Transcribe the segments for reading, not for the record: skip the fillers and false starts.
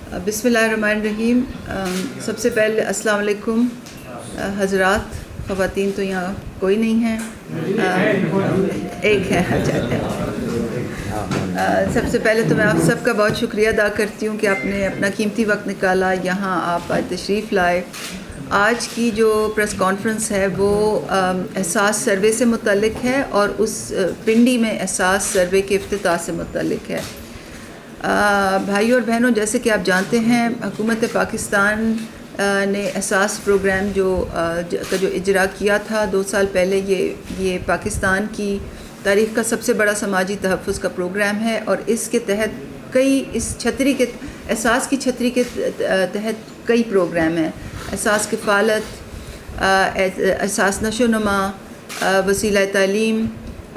بسم اللہ الرحمن الرحیم. سب سے پہلے السلام علیکم حضرات. خواتین تو یہاں کوئی نہیں ہیں, ایک ہے. سب سے پہلے تو میں آپ سب کا بہت شکریہ ادا کرتی ہوں کہ آپ نے اپنا قیمتی وقت نکالا, یہاں آپ تشریف لائے. آج کی جو پریس کانفرنس ہے وہ احساس سروے سے متعلق ہے اور اس پنڈی میں احساس سروے کے افتتاح سے متعلق ہے. بھائیوں اور بہنوں, جیسے کہ آپ جانتے ہیں حکومت پاکستان نے احساس پروگرام کا جو اجرا کیا تھا 2 سال پہلے, یہ پاکستان کی تاریخ کا سب سے بڑا سماجی تحفظ کا پروگرام ہے. اور اس کے تحت احساس کی چھتری کے تحت کئی پروگرام ہیں. احساس کفالت, احساس نشو و نما, وسیلہ تعلیم,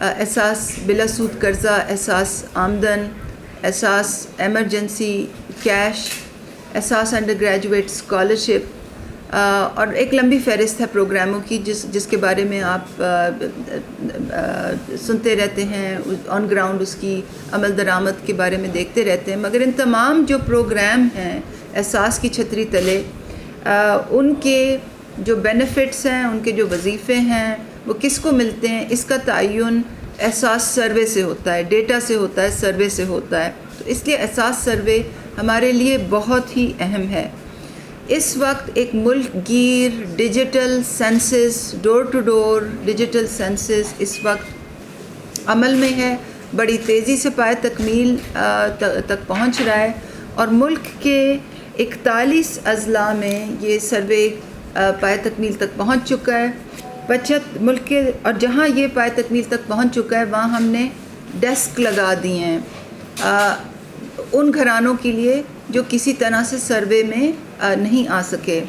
احساس بلا سود قرضہ, احساس آمدن, احساس ایمرجنسی کیش, احساس انڈر گریجویٹ اسکالرشپ, اور ایک لمبی فہرست ہے پروگراموں کی جس کے بارے میں آپ سنتے رہتے ہیں, آن گراؤنڈ اس کی عمل درآمد کے بارے میں دیکھتے رہتے ہیں. مگر ان تمام جو پروگرام ہیں احساس کی چھتری تلے, ان کے جو بینیفٹس ہیں, ان کے جو وظیفے ہیں, وہ کس کو ملتے ہیں, اس کا تعین احساس سروے سے ہوتا ہے, ڈیٹا سے ہوتا ہے, سروے سے ہوتا ہے. تو اس لیے احساس سروے ہمارے لیے بہت ہی اہم ہے. اس وقت ایک ملک گیر digital census, door to door digital census اس وقت عمل میں ہے, بڑی تیزی سے پائے تکمیل تک پہنچ رہا ہے. اور ملک کے 41 اضلاع میں یہ سروے پائے تکمیل تک پہنچ چکا ہے. ملک کے, اور جہاں یہ پائے تکمیل تک پہنچ چکا ہے وہاں ہم نے ڈیسک لگا دیے ہیں ان گھرانوں کے لیے جو کسی طرح سے سروے میں نہیں آ سکے,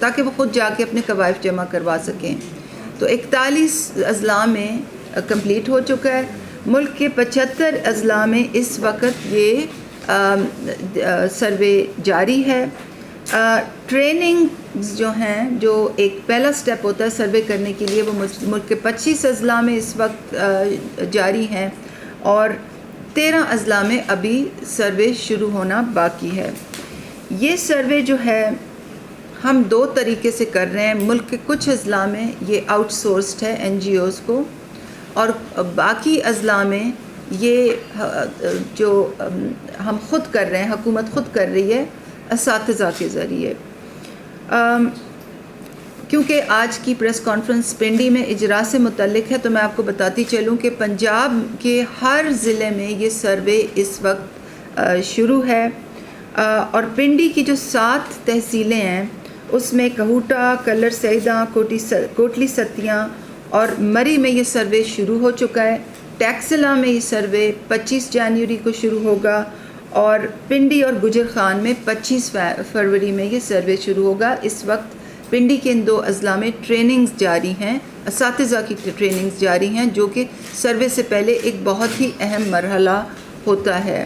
تاکہ وہ خود جا کے اپنے کوائف جمع کروا سکیں. تو 41 اضلاع میں کمپلیٹ ہو چکا ہے. ملک کے 75 اضلاع میں اس وقت یہ سروے جاری ہے. ٹریننگز جو ہیں, جو ایک پہلا سٹیپ ہوتا ہے سروے کرنے کے لیے, وہ ملک کے 25 اضلاع میں اس وقت جاری ہیں, اور 13 اضلاع میں ابھی سروے شروع ہونا باقی ہے. یہ سروے جو ہے ہم 2 طریقے سے کر رہے ہیں. ملک کے کچھ اضلاع میں یہ آؤٹ سورسڈ ہے NGOs کو, اور باقی اضلاع میں یہ جو ہم خود کر رہے ہیں, حکومت خود کر رہی ہے اساتذہ کے ذریعے. کیونکہ آج کی پریس کانفرنس پنڈی میں اجرا سے متعلق ہے تو میں آپ کو بتاتی چلوں کہ پنجاب کے ہر ضلع میں یہ سروے اس وقت شروع ہے. اور پنڈی کی جو 7 تحصیلیں ہیں اس میں کہوٹا, کلر سیداں, کوٹلی ستیاں اور مری میں یہ سروے شروع ہو چکا ہے. ٹیکسلا میں یہ سروے 25 جنوری کو شروع ہوگا, اور پنڈی اور گجر خان میں 25 فروری میں یہ سروے شروع ہوگا. اس وقت پنڈی کے ان 2 اضلاع میں ٹریننگز جاری ہیں, اساتذہ کی ٹریننگز جاری ہیں, جو کہ سروے سے پہلے ایک بہت ہی اہم مرحلہ ہوتا ہے.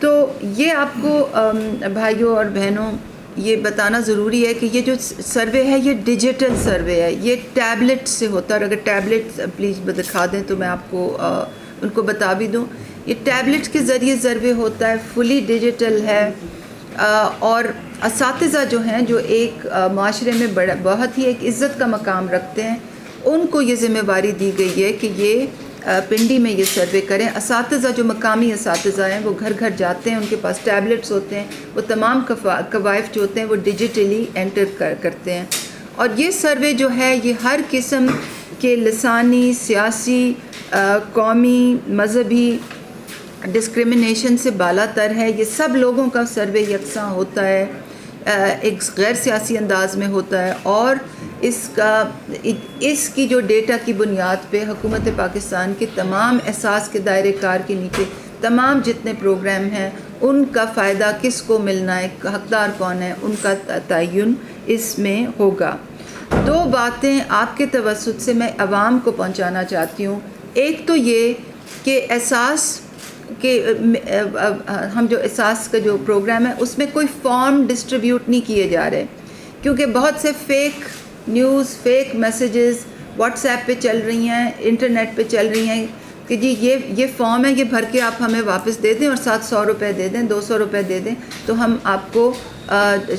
تو یہ آپ کو بھائیوں اور بہنوں یہ بتانا ضروری ہے کہ یہ جو سروے ہے یہ ڈیجیٹل سروے ہے, یہ ٹیبلٹ سے ہوتا ہے. اور اگر ٹیبلٹ پلیز دکھا دیں تو میں آپ کو ان کو بتا بھی دوں. یہ ٹیبلٹ کے ذریعے سروے ہوتا ہے, فلی ڈیجیٹل ہے. اور اساتذہ جو ہیں, جو ایک معاشرے میں بہت ہی ایک عزت کا مقام رکھتے ہیں, ان کو یہ ذمہ داری دی گئی ہے کہ یہ پنڈی میں یہ سروے کریں. اساتذہ جو مقامی اساتذہ ہیں وہ گھر گھر جاتے ہیں, ان کے پاس ٹیبلٹس ہوتے ہیں, وہ تمام کوائف جو ہوتے ہیں وہ ڈیجیٹلی انٹر کرتے ہیں. اور یہ سروے جو ہے یہ ہر قسم کے لسانی, سیاسی, قومی, مذہبی ڈسکریمنیشن سے بالا تر ہے. یہ سب لوگوں کا سروے یکساں ہوتا ہے, ایک غیر سیاسی انداز میں ہوتا ہے, اور اس کی جو ڈیٹا کی بنیاد پہ حکومت پاکستان کے تمام احساس کے دائرے کار کے نیچے تمام جتنے پروگرام ہیں ان کا فائدہ کس کو ملنا ہے, حقدار کون ہے, ان کا تعین اس میں ہوگا. 2 باتیں آپ کے توسط سے میں عوام کو پہنچانا چاہتی ہوں. ایک تو یہ کہ احساس کہ ہم جو احساس کا جو پروگرام ہے اس میں کوئی فارم ڈسٹریبیوٹ نہیں کیے جا رہے, کیونکہ بہت سے fake news, fake messages what's app پہ چل رہی ہیں, انٹرنیٹ پہ چل رہی ہیں, کہ جی یہ فارم ہے، یہ بھر کے آپ ہمیں واپس دے دیں اور ساتھ 100 روپے دے دیں، 200 روپے دے دیں تو ہم آپ کو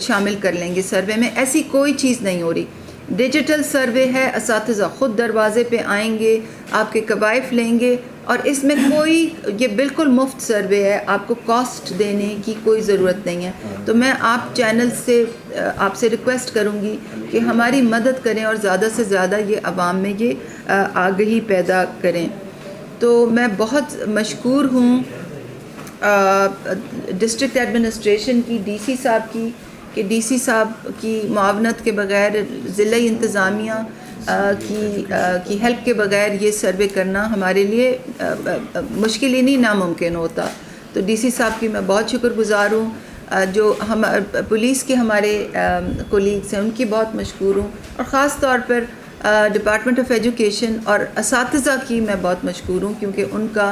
شامل کر لیں گے سروے میں. ایسی کوئی چیز نہیں ہو رہی. ڈیجیٹل سروے ہے، اساتذہ خود دروازے پہ آئیں گے، آپ کے کوائف لیں گے، اور اس میں کوئی، یہ بالکل مفت سروے ہے، آپ کو کاسٹ دینے کی کوئی ضرورت نہیں ہے. تو میں آپ چینل سے آپ سے ریکویسٹ کروں گی کہ ہماری مدد کریں اور زیادہ سے زیادہ یہ عوام میں یہ آگہی پیدا کریں. تو میں بہت مشکور ہوں ڈسٹرکٹ ایڈمنسٹریشن کی، ڈی سی صاحب کی، کہ ڈی سی صاحب کی معاونت کے بغیر، ضلعی انتظامیہ کی ہیلپ کے بغیر یہ سروے کرنا ہمارے لیے مشکل ہی نہیں، ناممکن ہوتا. تو ڈی سی صاحب کی میں بہت شکر گزار ہوں. جو ہم پولیس کے ہمارے کولیگس ہیں ان کی بہت مشکور ہوں، اور خاص طور پر ڈپارٹمنٹ آف ایجوکیشن اور اساتذہ کی میں بہت مشکور ہوں، کیونکہ ان کا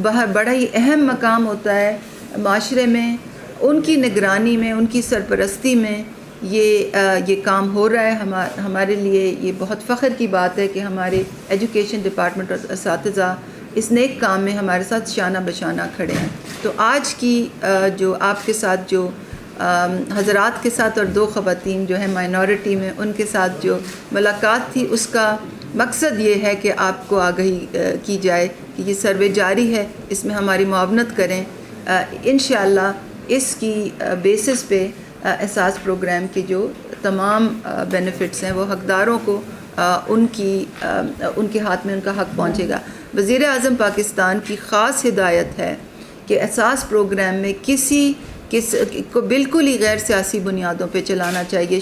بڑا ہی اہم مقام ہوتا ہے معاشرے میں. ان کی نگرانی میں، ان کی سرپرستی میں یہ کام ہو رہا ہے. ہمارے لیے یہ بہت فخر کی بات ہے کہ ہمارے ایجوکیشن ڈپارٹمنٹ اور اساتذہ اس نیک کام میں ہمارے ساتھ شانہ بشانہ کھڑے ہیں. تو آج کی جو آپ کے ساتھ جو حضرات کے ساتھ اور 2 خواتین جو ہیں مائنورٹی میں، ان کے ساتھ جو ملاقات تھی، اس کا مقصد یہ ہے کہ آپ کو آگہی کی جائے کہ یہ سروے جاری ہے، اس میں ہماری معاونت کریں. انشاءاللہ اس کی بیسس پہ احساس پروگرام کے جو تمام بینیفٹس ہیں وہ حقداروں کو ان کے ہاتھ میں ان کا حق پہنچے گا. وزیر اعظم پاکستان کی خاص ہدایت ہے کہ احساس پروگرام میں کسی کو بالکل ہی غیر سیاسی بنیادوں پہ چلانا چاہیے،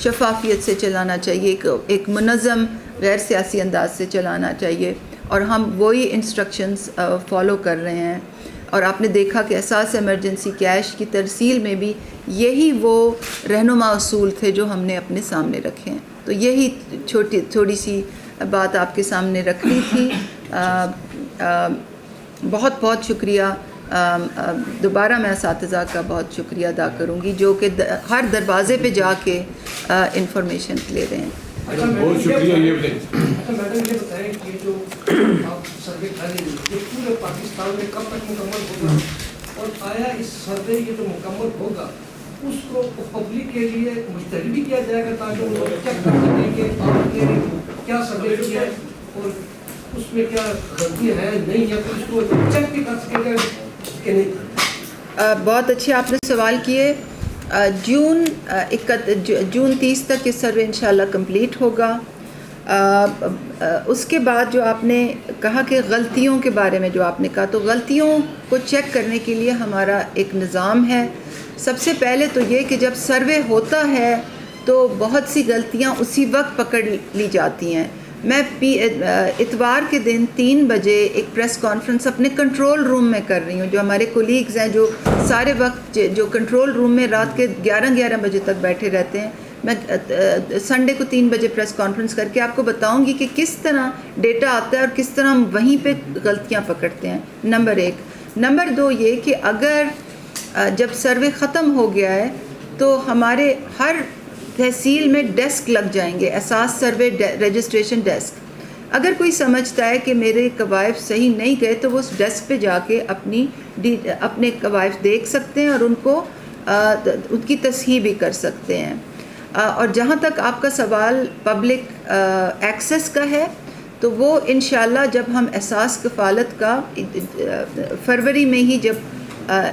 شفافیت سے چلانا چاہیے، ایک منظم غیر سیاسی انداز سے چلانا چاہیے، اور ہم وہی انسٹرکشنز فالو کر رہے ہیں. اور آپ نے دیکھا کہ احساس ایمرجنسی کیش کی ترسیل میں بھی یہی وہ رہنما اصول تھے جو ہم نے اپنے سامنے رکھے ہیں. تو یہی تھوڑی سی بات آپ کے سامنے رکھنی تھی. بہت بہت شکریہ. دوبارہ میں اساتذہ کا بہت شکریہ ادا کروں گی جو کہ ہر دروازے پہ جا کے انفارمیشن لے رہے ہیں. بہت شکریہ. میڈم یہ بتائیں کہ جو آپ سروے کر رہی ہیں یہ پورے پاکستان میں کب تک مکمل ہوگا، اور آیا اس سروے یہ جو مکمل ہوگا اس کو پبلک کے لیے مشتہر بھی کیا جائے گا تاکہ وہ لوگ چیک کر سکیں کہ آپ نے کیا سروے کیا ہے اور اس میں کیا غلطی ہے نہیں ہے، تو اس کو چیک بھی کر سکیں گے کہ نہیں؟ بہت اچھے آپ نے سوال کیے. جون 30 تک یہ سروے انشاءاللہ کمپلیٹ ہوگا. اس کے بعد جو آپ نے کہا کہ غلطیوں کے بارے میں جو آپ نے کہا، تو غلطیوں کو چیک کرنے کے لیے ہمارا ایک نظام ہے. سب سے پہلے تو یہ کہ جب سروے ہوتا ہے تو بہت سی غلطیاں اسی وقت پکڑ لی جاتی ہیں. میں اتوار کے دن 3 بجے ایک پریس کانفرنس اپنے کنٹرول روم میں کر رہی ہوں. جو ہمارے کولیگز ہیں جو سارے وقت جو کنٹرول روم میں رات کے 11 بجے تک بیٹھے رہتے ہیں، میں سنڈے کو 3 بجے پریس کانفرنس کر کے آپ کو بتاؤں گی کہ کس طرح ڈیٹا آتا ہے اور کس طرح ہم وہیں پہ غلطیاں پکڑتے ہیں. نمبر 1. نمبر 2 یہ کہ اگر جب سروے ختم ہو گیا ہے تو ہمارے ہر تحصیل میں ڈیسک لگ جائیں گے، احساس سروے رجسٹریشن ڈیسک. اگر کوئی سمجھتا ہے کہ میرے کوائف صحیح نہیں گئے تو وہ اس ڈیسک پہ جا کے اپنے کوائف دیکھ سکتے ہیں اور ان کی تصحیح بھی کر سکتے ہیں. اور جہاں تک آپ کا سوال پبلک ایکسیس کا ہے، تو وہ انشاءاللہ جب ہم احساس کفالت کا فروری میں ہی جب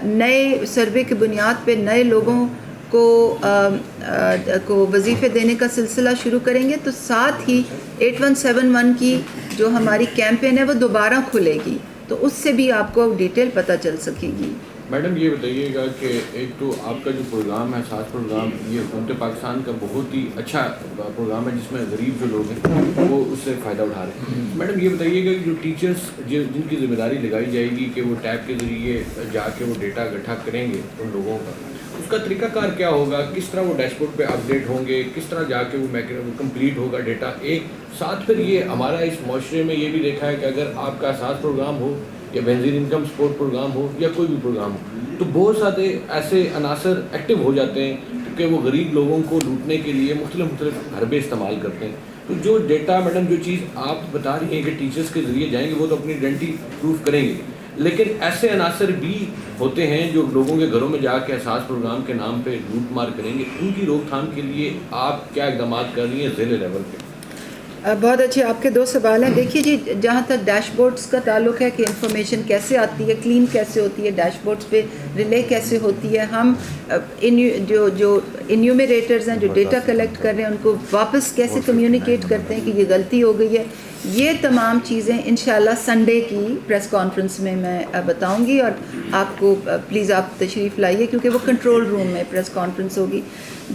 نئے سروے کی بنیاد پہ نئے لوگوں کو وظیفے دینے کا سلسلہ شروع کریں گے، تو ساتھ ہی 8171 کی جو ہماری کیمپین ہے وہ دوبارہ کھلے گی، تو اس سے بھی آپ کو ڈیٹیل پتہ چل سکے گی. میڈم یہ بتائیے گا کہ ایک تو آپ کا جو پروگرام ہے احساس پروگرام، یہ حکومت پاکستان کا بہت ہی اچھا پروگرام ہے جس میں غریب جو لوگ ہیں وہ اس سے فائدہ اٹھا رہے ہیں. میڈم یہ بتائیے گا کہ جو ٹیچرس جن کی ذمہ داری لگائی جائے گی کہ وہ ٹیب کے ذریعے جا کے وہ ڈیٹا اکٹھا کریں گے ان لوگوں کا، اس کا طریقہ کار کیا ہوگا؟ کس طرح وہ ڈیش بورڈ پہ اپڈیٹ ہوں گے؟ کس طرح جا کے وہ کمپلیٹ ہوگا ڈیٹا؟ ایک ساتھ پھر یہ ہمارا اس معاشرے میں یہ بھی دیکھا ہے کہ اگر آپ کا احساس پروگرام ہو یا بینظیر انکم سپورٹ پروگرام ہو یا کوئی بھی پروگرام ہو، تو بہت سارے ایسے عناصر ایکٹیو ہو جاتے ہیں کہ وہ غریب لوگوں کو لوٹنے کے لیے مختلف حربے استعمال کرتے ہیں. تو جو ڈیٹا میڈم جو چیز آپ بتا رہی ہیں کہ ٹیچرس کے ذریعے جائیں گے وہ تو اپنی آئیڈینٹی پروف کریں گے، لیکن ایسے عناصر بھی ہوتے ہیں جو لوگوں کے گھروں میں جا کے احساس پروگرام کے نام پہ لوٹ مار کریں گے، ان کی روک تھام کے لیے آپ کیا اقدامات کر رہی ہیں ضلع لیول پہ؟ بہت اچھے آپ کے 2 سوال ہیں. دیکھیے جی، جہاں تک ڈیش بورڈز کا تعلق ہے کہ انفارمیشن کیسے آتی ہے، کلین کیسے ہوتی ہے، ڈیش بورڈز پہ ریلے کیسے ہوتی ہے، ہم جو انیومریٹرز ہیں جو ڈیٹا کلیکٹ کر رہے ہیں ان کو واپس کیسے کمیونیکیٹ کرتے ہیں کہ یہ غلطی ہو گئی ہے، یہ تمام چیزیں انشاءاللہ سنڈے کی پریس کانفرنس میں بتاؤں گی. اور آپ کو پلیز آپ تشریف لائیے کیونکہ وہ کنٹرول روم میں پریس کانفرنس ہوگی.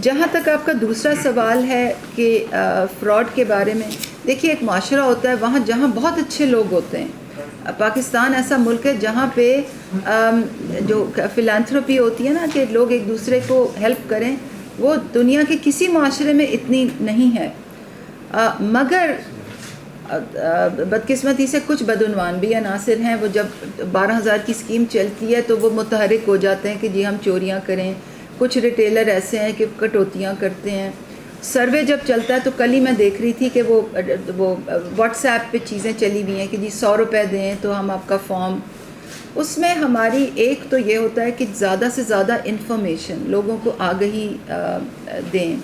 جہاں تک آپ کا دوسرا سوال ہے کہ فراڈ کے بارے میں، دیکھیے ایک معاشرہ ہوتا ہے وہاں جہاں بہت اچھے لوگ ہوتے ہیں. پاکستان ایسا ملک ہے جہاں پہ جو فلانتھروپی ہوتی ہے نا کہ لوگ ایک دوسرے کو ہیلپ کریں، وہ دنیا کے کسی معاشرے میں اتنی نہیں ہے. مگر بدقسمتی سے کچھ بدعنوان بھی عناصر ہیں، وہ جب 12,000 کی اسکیم چلتی ہے تو وہ متحرک ہو جاتے ہیں کہ جی ہم چوریاں کریں. کچھ ریٹیلر ایسے ہیں کہ کٹوتیاں کرتے ہیں. سروے جب چلتا ہے تو کل ہی میں دیکھ رہی تھی کہ وہ واٹس ایپ پہ چیزیں چلی ہوئی ہیں کہ جی 100 روپے دیں تو ہم آپ کا فارم. اس میں ہماری ایک تو یہ ہوتا ہے کہ زیادہ سے زیادہ انفارمیشن لوگوں کو آگہی دیں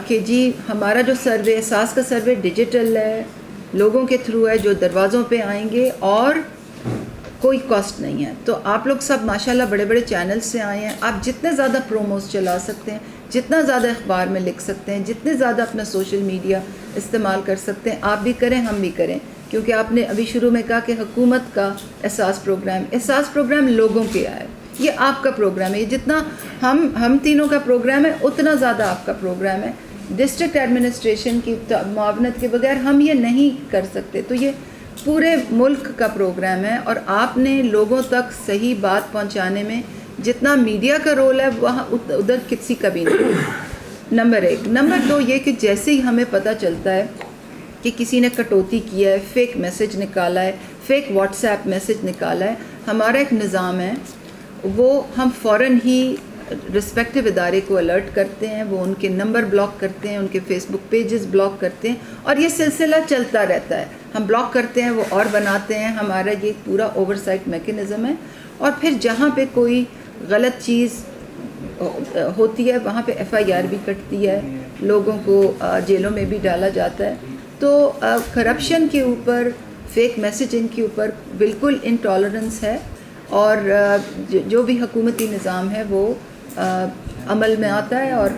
کہ جی ہمارا جو سروے احساس کا سروے ڈیجیٹل ہے، لوگوں کے تھرو ہے جو دروازوں پہ آئیں گے اور کوئی کاسٹ نہیں ہے. تو آپ لوگ سب ماشاءاللہ بڑے بڑے چینل سے آئے ہیں، آپ جتنے زیادہ پروموز چلا سکتے ہیں، جتنا زیادہ اخبار میں لکھ سکتے ہیں، جتنے زیادہ اپنا سوشل میڈیا استعمال کر سکتے ہیں، آپ بھی کریں ہم بھی کریں. کیونکہ آپ نے ابھی شروع میں کہا کہ حکومت کا احساس پروگرام لوگوں کے آئے، یہ آپ کا پروگرام ہے. یہ جتنا ہم تینوں کا پروگرام ہے اتنا زیادہ آپ کا پروگرام ہے. ڈسٹرکٹ ایڈمنسٹریشن کی معاونت کے بغیر ہم یہ نہیں کر سکتے. تو یہ پورے ملک کا پروگرام ہے اور آپ نے لوگوں تک صحیح بات پہنچانے میں جتنا میڈیا کا رول ہے وہاں ادھر کسی کا بھی نہیں. نمبر 1. نمبر 2 یہ کہ جیسے ہی ہمیں پتہ چلتا ہے کہ کسی نے کٹوتی کیا ہے، فیک میسج نکالا ہے، فیک واٹس ایپ میسج نکالا ہے، ہمارا ایک نظام ہے وہ ہم فوراً ہی رسپیکٹو ادارے کو الرٹ کرتے ہیں، وہ ان کے نمبر بلاک کرتے ہیں، ان کے فیس بک پیجز بلاک کرتے ہیں اور یہ سلسلہ چلتا رہتا ہے. ہم بلاک کرتے ہیں، وہ اور بناتے ہیں. ہمارا یہ پورا اوور سائٹ میکینزم ہے. اور پھر جہاں پہ کوئی غلط چیز ہوتی ہے وہاں پہ FIR بھی کٹتی ہے، لوگوں کو جیلوں میں بھی ڈالا جاتا ہے. تو کرپشن کے اوپر، فیک میسیجنگ کے اوپر بالکل انٹالرنس ہے اور جو بھی حکومتی نظام ہے وہ عمل میں آتا ہے اور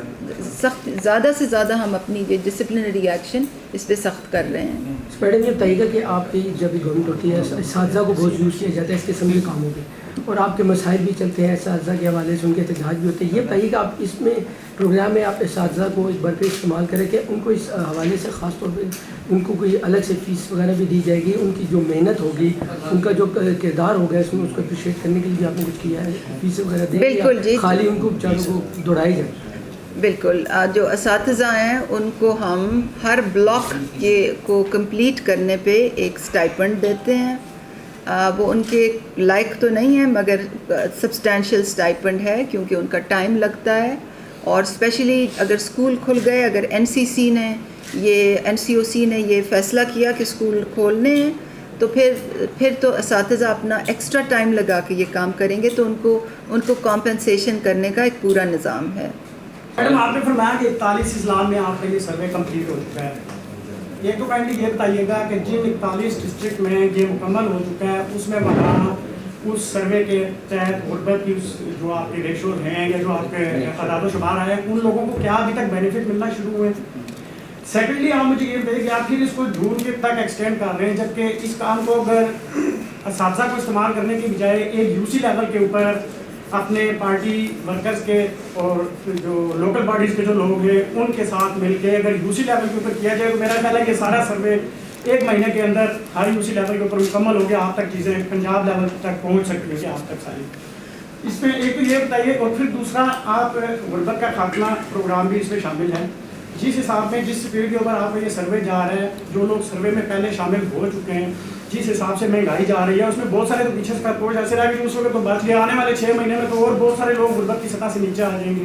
سخت زیادہ سے زیادہ ہم اپنی یہ ڈسپلنری ایکشن اس پہ سخت کر رہے ہیں. میڈم یہ بتائیے گا کہ آپ کی جب بھی گورنمنٹ ہوتی ہے اساتذہ کو بہت یوز کیا جاتا ہے اس قسم کے کاموں پہ اور آپ کے مسائل بھی چلتے ہیں اساتذہ کے حوالے سے، ان کے احتجاج بھی ہوتے ہیں. یہ بتائیے کہ آپ اس میں پروگرام میں آپ اساتذہ کو اس بار پہ استعمال کریں کہ ان کو اس حوالے سے خاص طور پہ ان کو کوئی الگ سے فیس وغیرہ بھی دی جائے گی، ان کی جو محنت ہوگی، ان کا جو کردار ہوگا اس میں اس کو اپریشیٹ کرنے کے لیے بھی آپ نے کچھ کیا ہے، فیس وغیرہ دیں بالکل جی، خالی ان کو بیچاروں کو دوڑائی جائے؟ بالکل. جو اساتذہ ہیں ان کو ہم ہر بلاک کو کمپلیٹ کرنے پہ ایک سٹائپنڈ دیتے ہیں. وہ ان کے لائق تو نہیں ہے مگر سبسٹینشیل سٹائپنڈ ہے کیونکہ ان کا ٹائم لگتا ہے. اور اسپیشلی اگر اسکول کھل گئے، اگر NCOC نے یہ فیصلہ کیا کہ اسکول کھولنے ہیں تو پھر تو اساتذہ اپنا ایکسٹرا ٹائم لگا کے یہ کام کریں گے. تو ان کو کمپنسیشن کرنے کا ایک پورا نظام ہے. میڈم آپ نے فرمایا کہ 41 اضلاع میں آپ کا یہ سروے کمپلیٹ ہو چکا ہے. ایک تو کائنڈلی یہ بتائیے گا کہ جن 41 ڈسٹرکٹ میں یہ مکمل ہو چکا ہے اس میں وہاں اس سروے کے تحت غربت کی جو آپ کے ریشوز ہیں یا جو آپ کے اعداد و شمار آئے ہیں ان لوگوں کو کیا ابھی تک بینیفٹ ملنا شروع ہوئے؟ سیکنڈلی آپ مجھے یہ بتائیے کہ آپ پھر اس کو جون کے تک ایکسٹینڈ کر رہے ہیں جبکہ اس کام کو اگر اساتذہ کو استعمال کرنے کی بجائے ایک UC لیول کے اوپر اپنے پارٹی ورکرز کے اور جو لوکل باڈیز کے جو لوگ ہیں ان کے ساتھ مل کے اگر UC لیول کے اوپر کیا جائے تو میرا خیال ہے کہ سارا سروے 1 مہینے کے اندر ہر UC لیول کے اوپر مکمل ہو گیا. آپ تک چیزیں پنجاب لیول تک پہنچ سکتی ہیں کہ آپ تک ساری. اس میں ایک تو یہ بتائیے اور پھر دوسرا آپ غربت کا خاتمہ پروگرام بھی اس میں شامل ہے. جس حساب میں جس اسپیڈ کے اوپر آپ کا یہ سروے جا رہا ہے، جو لوگ سروے میں پہلے شامل ہو چکے ہیں، جس حساب سے مہنگائی جا رہی ہے اس میں بہت سارے تو پیچھے کا کوچ ایسے رہا کہ اس وقت تو بچ گیا. آنے والے 6 مہینے میں تو اور بہت سارے لوگ غربت کی سطح سے نیچے آ جائیں گے.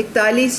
41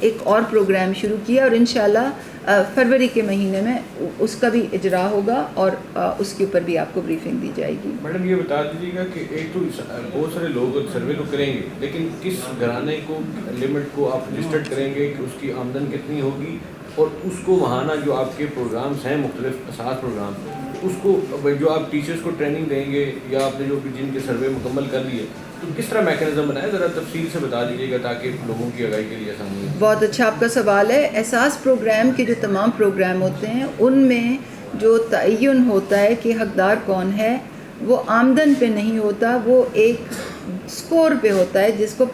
ایک اور پروگرام شروع کیا اور انشاءاللہ فروری کے مہینے میں اس کا بھی اجرا ہوگا اور اس کے اوپر بھی آپ کو بریفنگ دی جائے گی. میڈم یہ بتا دیجیے گا کہ ایک تو بہت سارے لوگ سروے تو کریں گے لیکن کس گھرانے کو لمٹ کو آپ رجسٹرڈ کریں گے کہ اس کی آمدن کتنی ہوگی اور اس کو وہانا جو آپ کے پروگرامز ہیں مختلف اساس پروگرام اس کو جو آپ ٹیچرز کو ٹریننگ دیں گے یا آپ نے جو جن کے سروے مکمل کر لیے تو کس طرح میکینزم بنایا ذرا تفصیل سے بتا دیجیے گا تاکہ لوگوں کی آگاہی کے لیے آسانی ہو. بہت اچھا آپ کا سوال ہے. احساس پروگرام کے جو تمام پروگرام ہوتے ہیں ان میں جو تعین ہوتا ہے کہ حقدار کون ہے وہ آمدن پہ نہیں ہوتا, وہ ایک سکور پہ ہوتا ہے جس کو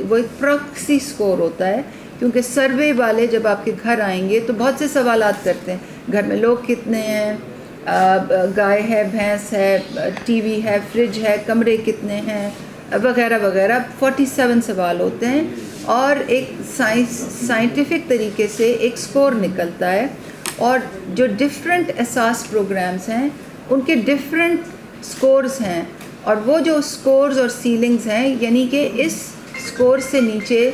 وہ ایک پراکسی سکور ہوتا ہے, کیونکہ سروے والے جب آپ کے گھر آئیں گے تو بہت سے سوالات کرتے ہیں, گھر میں لوگ کتنے ہیں, گائے ہے, بھینس ہے, ٹی وی ہے, فریج ہے, کمرے کتنے ہیں وغیرہ وغیرہ. 47 سوال ہوتے ہیں اور ایک سائنٹیفک طریقے سے ایک سکور نکلتا ہے, اور جو ڈفرینٹ احساس پروگرامز ہیں ان کے ڈفرینٹ سکورز ہیں, اور وہ جو سکورز اور سیلنگز ہیں یعنی کہ اس سکور سے نیچے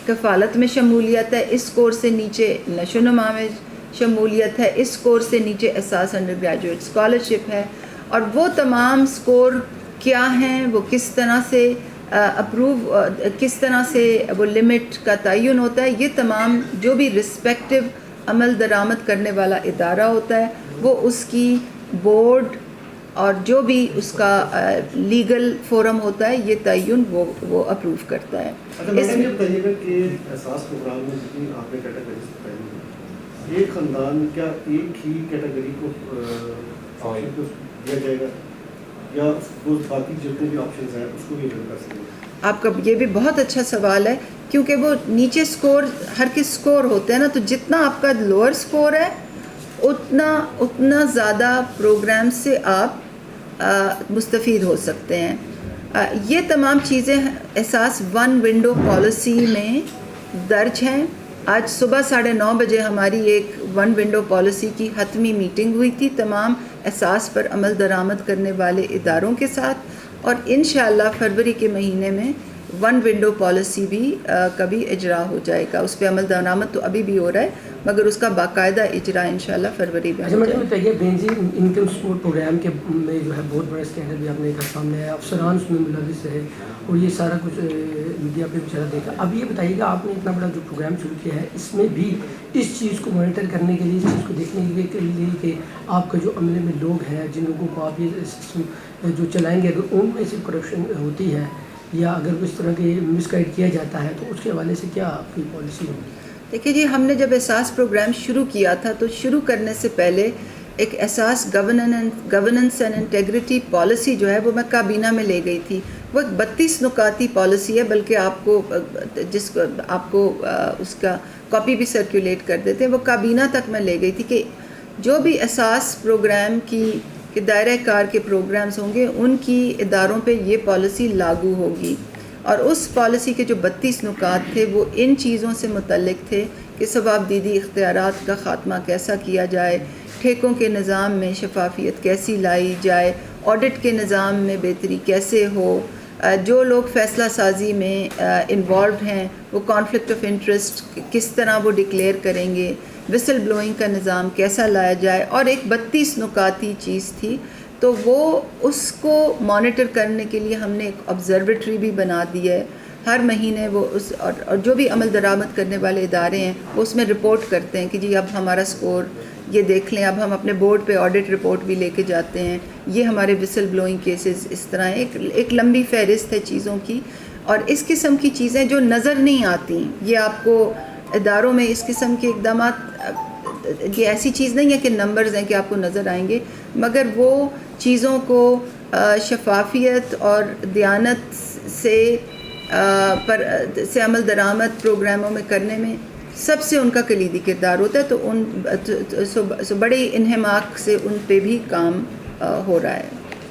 کفالت میں شمولیت ہے, اس سکور سے نیچے نشو و نما میں شمولیت ہے, اس سکور سے نیچے احساس انڈر گریجویٹ اسکالرشپ ہے, اور وہ تمام سکور کیا ہیں, وہ کس طرح سے اپروو, کس طرح سے وہ لمٹ کا تعین ہوتا ہے, یہ تمام جو بھی رسپیکٹو عمل درآمد کرنے والا ادارہ ہوتا ہے وہ اس کی بورڈ اور جو بھی اس کا لیگل فورم ہوتا ہے یہ تعین وہ اپروو کرتا ہے. اچھا میڈم یہ بتائیے گا کہ احساس پروگرام میں جتنی آپ نے کیٹیگریز بتائی ایک خاندان کیا ایک ہی کیٹیگری کو دیا جائے گا یا باقی جتنے بھی آپشنز ہیں اس کو بھی اویل کر سکیں گے؟ آپ کا یہ بھی بہت اچھا سوال ہے, کیونکہ وہ نیچے سکور ہر کے سکور ہوتے ہیں نا, تو جتنا آپ کا لوور سکور ہے اتنا زیادہ پروگرام سے آپ مستفید ہو سکتے ہیں. یہ تمام چیزیں احساس 1 ونڈو پالیسی میں درج ہیں. آج صبح 9:30 بجے ہماری ایک 1 ونڈو پالیسی کی حتمی میٹنگ ہوئی تھی تمام احساس پر عمل درآمد کرنے والے اداروں کے ساتھ, اور انشاءاللہ فروری کے مہینے میں 1 ونڈو پالیسی بھی کبھی اجرا ہو جائے گا. اس پہ عمل درآمد تو ابھی بھی ہو رہا ہے مگر اس کا باقاعدہ اجرا انشاءاللہ فروری میں. اچھا میڈم بتائیے بینظیر انکم سپورٹ پروگرام کے میں جو ہے بہت بڑا اسکینڈل بھی آپ نے ایک سامنے آیا, افسران اس میں ملوث ہے اور یہ سارا کچھ میڈیا پہ بھی چلا دیکھا. اب یہ بتائیے گا آپ نے اتنا بڑا جو پروگرام شروع کیا ہے اس میں بھی اس چیز کو مانیٹر کرنے کے لیے, اس چیز کو دیکھنے کے لیے کہ آپ کا جو عملے میں لوگ ہیں جن لوگوں کو آپ یہ سسٹم جو چلائیں گے اگر ان میں سے کرپشن ہوتی ہے یا اگر اس طرح کے مس گائڈ کیا جاتا ہے تو اس کے حوالے سے کیا آپ کی پالیسی ہوگی؟ دیکھیے جی, ہم نے جب احساس پروگرام شروع کیا تھا تو شروع کرنے سے پہلے ایک احساس گورننس اینڈ انٹیگریٹی پالیسی جو ہے وہ میں کابینہ میں لے گئی تھی. وہ ایک 32 نکاتی پالیسی ہے, بلکہ آپ کو اس کا کاپی بھی سرکولیٹ کر دیتے ہیں. وہ کابینہ تک میں لے گئی تھی کہ جو بھی احساس پروگرام کے دائرہ کار کے پروگرامز ہوں گے ان کی اداروں پہ یہ پالیسی لاگو ہوگی, اور اس پالیسی کے جو 32 نکات تھے وہ ان چیزوں سے متعلق تھے کہ ثوابدیدی اختیارات کا خاتمہ کیسا کیا جائے, ٹھیکوں کے نظام میں شفافیت کیسی لائی جائے, آڈٹ کے نظام میں بہتری کیسے ہو, جو لوگ فیصلہ سازی میں انوالوڈ ہیں وہ کانفلکٹ آف انٹرسٹ کس طرح وہ ڈکلیئر کریں گے, وسل بلوئنگ کا نظام کیسا لایا جائے, اور ایک 32 نکاتی چیز تھی. تو وہ اس کو مانیٹر کرنے کے لیے ہم نے ایک آبزرویٹری بھی بنا دی ہے. ہر مہینے وہ اس اور جو بھی عمل درآمد کرنے والے ادارے ہیں وہ اس میں رپورٹ کرتے ہیں کہ جی اب ہمارا سکور یہ دیکھ لیں, اب ہم اپنے بورڈ پہ آڈٹ رپورٹ بھی لے کے جاتے ہیں, یہ ہمارے وسل بلوئنگ کیسز اس طرح ایک لمبی فہرست ہے چیزوں کی. اور اس قسم کی چیزیں جو نظر نہیں آتی, یہ آپ کو اداروں میں اس قسم کے اقدامات, یہ ایسی چیز نہیں ہے کہ نمبرز ہیں کہ آپ کو نظر آئیں گے, مگر وہ چیزوں کو شفافیت اور دیانت سے عمل درآمد پروگراموں میں کرنے میں سب سے ان کا کلیدی کردار ہوتا ہے. تو بڑے انہماک سے ان پہ بھی کام ہو رہا ہے.